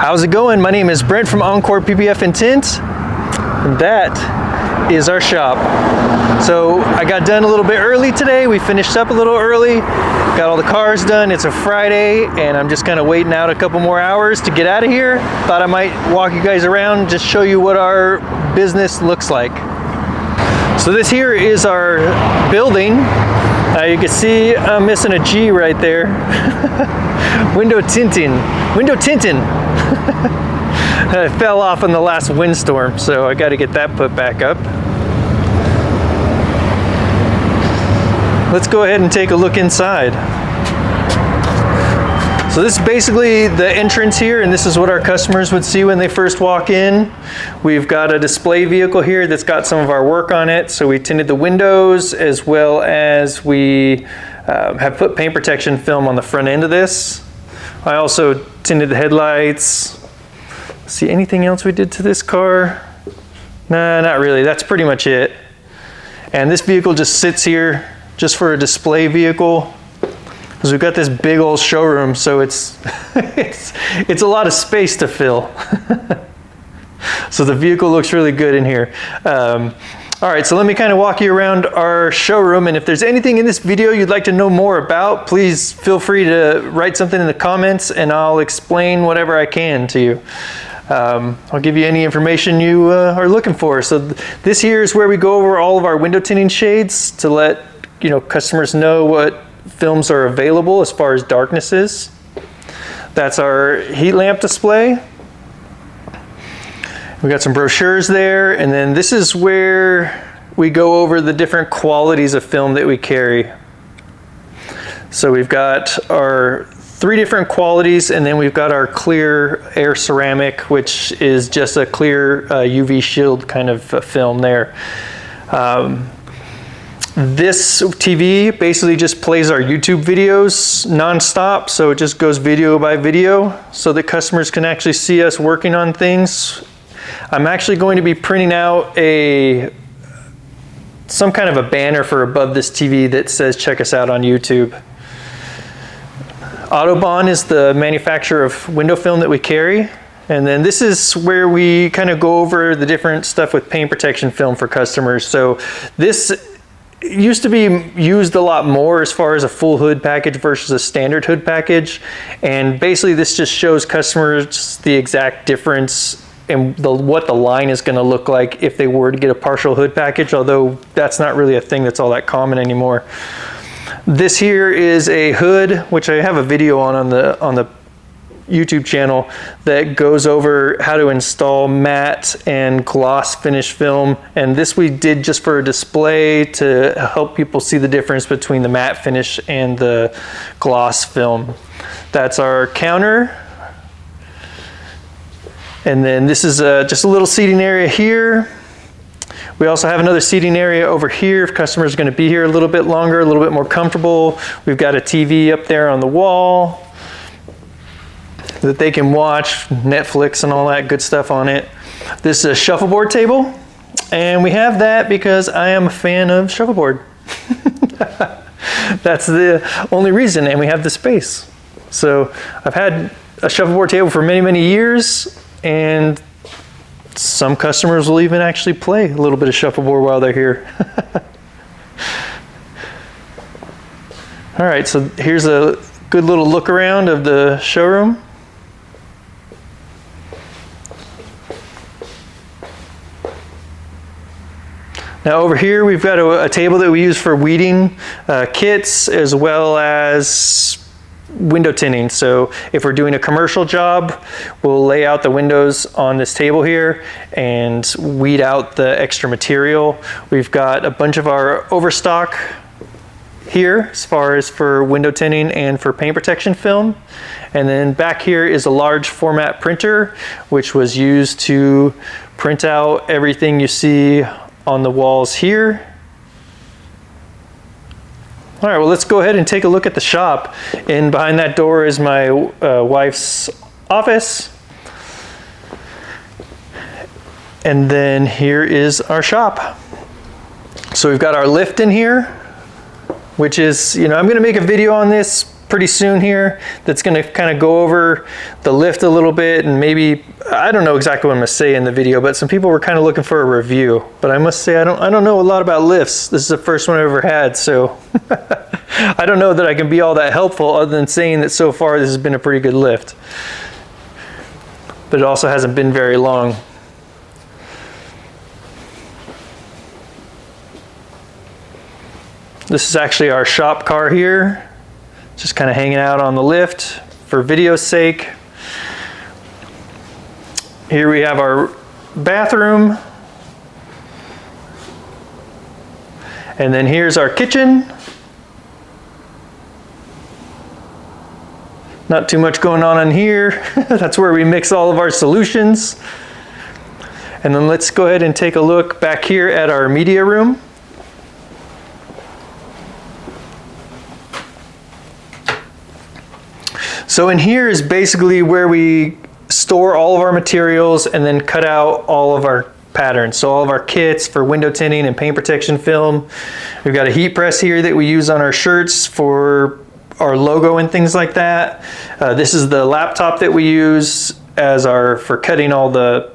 How's it going? My name is Brent from Encore PPF and Tint, and that is our shop. So I got done a little bit early today. We finished up a little early, got all the cars done. It's a Friday, and I'm just kind of waiting out a couple more hours to get out of here. Thought I might walk you guys around, just show you what our business looks like. So this here is our building. You can see I'm missing a G right there. Window tinting. I fell off in the last windstorm, so I got to get that put back up. Let's go ahead and take a look inside. So this is basically the entrance here, and this is what our customers would see when they first walk in. We've got a display vehicle here that's got some of our work on it. So we tinted the windows, as well as we have put paint protection film on the front end of this. I also tinted the headlights. See anything else we did to this car? Nah, not really. That's pretty much it. And this vehicle just sits here just for a display vehicle, because we've got this big old showroom, so it's it's a lot of space to fill. So the vehicle looks really good in here. All right, so let me kind of walk you around our showroom, and if there's anything in this video you'd like to know more about, please feel free to write something in the comments and I'll explain whatever I can to you. I'll give you any information you are looking for. So this here is where we go over all of our window tinting shades to let customers know what films are available as far as darkness is. That's our heat lamp display. We got some brochures there, and then this is where we go over the different qualities of film that we carry. So we've got our 3 different qualities, and then we've got our clear air ceramic, which is just a clear UV shield kind of film there. This TV basically just plays our YouTube videos non-stop, so it just goes video by video so that customers can actually see us working on things. I'm actually going to be printing out some kind of a banner for above this TV that says check us out on YouTube. Autobahn is the manufacturer of window film that we carry. And then this is where we kind of go over the different stuff with paint protection film for customers. So this used to be used a lot more as far as a full hood package versus a standard hood package. And basically this just shows customers the exact difference in what the line is going to look like if they were to get a partial hood package, although that's not really a thing that's all that common anymore. This here is a hood, which I have a video on the YouTube channel that goes over how to install matte and gloss finish film, and this we did just for a display to help people see the difference between the matte finish and the gloss film. That's our counter. And then this is just a little seating area here. We also have another seating area over here if customers are going to be here a little bit longer, a little bit more comfortable. We've got a TV up there on the wall that they can watch Netflix and all that good stuff on it. This is a shuffleboard table, and we have that because I am a fan of shuffleboard. That's the only reason, and we have the space. So I've had a shuffleboard table for many, many years, and some customers will even actually play a little bit of shuffleboard while they're here. All right, so here's a good little look around of the showroom. Now over here we've got a table that we use for weeding kits, as well as window tinting. So if we're doing a commercial job, we'll lay out the windows on this table here and weed out the extra material. We've got a bunch of our overstock here as far as for window tinting and for paint protection film. And then back here is a large format printer, which was used to print out everything you see on the walls here. All right, well, let's go ahead and take a look at the shop. And behind that door is my wife's office. And then here is our shop. So we've got our lift in here, which is, I'm going to make a video on this pretty soon here that's going to kind of go over the lift a little bit, and maybe, I don't know exactly what I'm going to say in the video, but some people were kind of looking for a review. But I must say I don't know a lot about lifts. This is the first one I've ever had, so I don't know that I can be all that helpful other than saying that so far this has been a pretty good lift. But it also hasn't been very long. This is actually our shop car here, just kind of hanging out on the lift for video's sake. Here we have our bathroom. And then here's our kitchen. Not too much going on in here. That's where we mix all of our solutions. And then let's go ahead and take a look back here at our media room. So in here is basically where we store all of our materials and then cut out all of our patterns. So all of our kits for window tinting and paint protection film. We've got a heat press here that we use on our shirts for our logo and things like that. This is the laptop that we use as for cutting all the,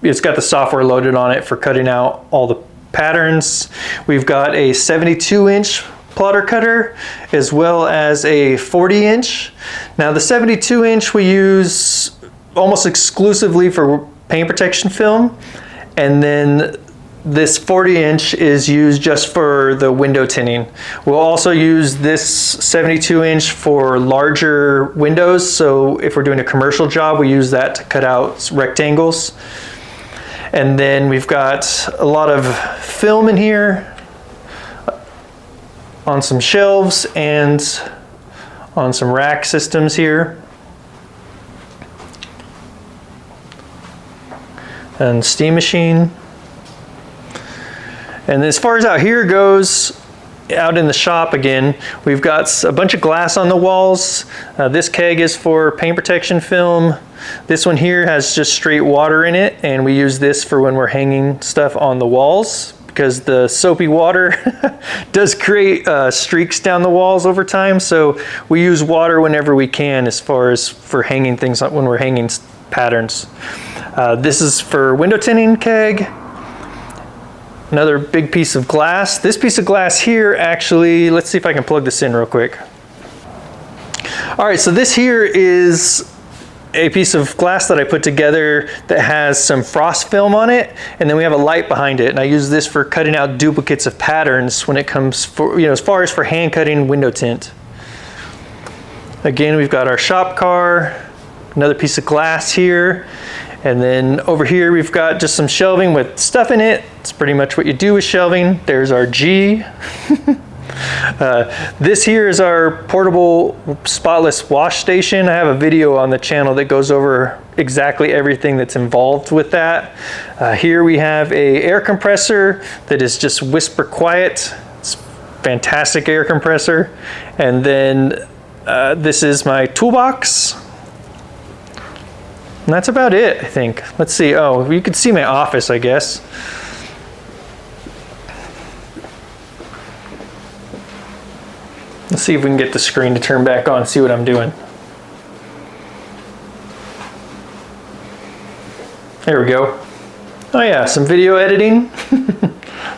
it's got the software loaded on it for cutting out all the patterns. We've got a 72-inch plotter cutter as well as a 40-inch. Now the 72-inch we use almost exclusively for paint protection film, and then this 40-inch is used just for the window tinting. We'll also use this 72-inch for larger windows, so if we're doing a commercial job we use that to cut out rectangles. And then we've got a lot of film in here on some shelves and on some rack systems here. And steam machine. And as far as out here goes, out in the shop again, we've got a bunch of glass on the walls. This keg is for paint protection film. This one here has just straight water in it, and we use this for when we're hanging stuff on the walls, because the soapy water does create streaks down the walls over time. So we use water whenever we can as far as for hanging things when we're hanging patterns. This is for window tinting keg. Another big piece of glass. This piece of glass here actually, let's see if I can plug this in real quick. All right, so this here is a piece of glass that I put together that has some frost film on it, and then we have a light behind it, and I use this for cutting out duplicates of patterns when it comes for, as far as for hand cutting window tint. Again, we've got our shop car, another piece of glass here, and then over here we've got just some shelving with stuff in it. It's pretty much what you do with shelving. There's our G. This here is our portable spotless wash station. I have a video on the channel that goes over exactly everything that's involved with that. Here we have a air compressor that is just whisper quiet. It's fantastic air compressor. And then this is my toolbox. And that's about it, I think. Let's see. Oh, you can see my office, I guess. Let's see if we can get the screen to turn back on, see what I'm doing. There we go. Oh yeah, some video editing.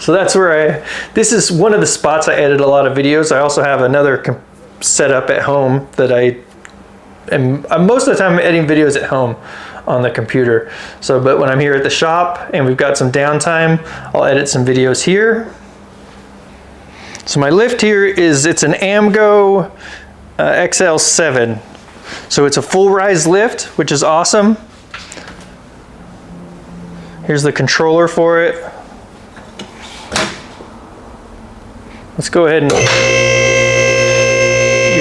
So that's where this is one of the spots I edit a lot of videos. I also have another setup at home that and most of the time I'm editing videos at home on the computer. So, but when I'm here at the shop and we've got some downtime, I'll edit some videos here. So my lift here it's an AMGO XL-7. So it's a full rise lift, which is awesome. Here's the controller for it. Let's go ahead and, you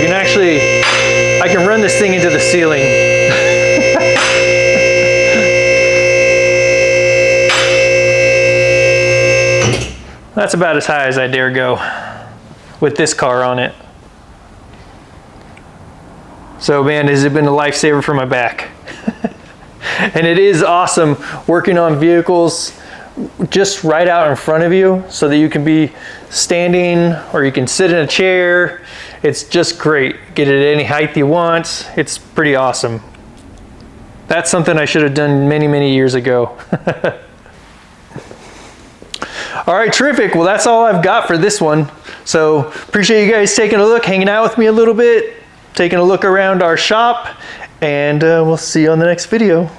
can actually, I can run this thing into the ceiling. That's about as high as I dare go with this car on it. So man, has it been a lifesaver for my back. And it is awesome working on vehicles just right out in front of you so that you can be standing or you can sit in a chair It's just great. Get it at any height you want. It's pretty awesome. That's something I should have done many, many years ago. All right, terrific. Well, that's all I've got for this one. So appreciate you guys taking a look, hanging out with me a little bit, taking a look around our shop, and we'll see you on the next video.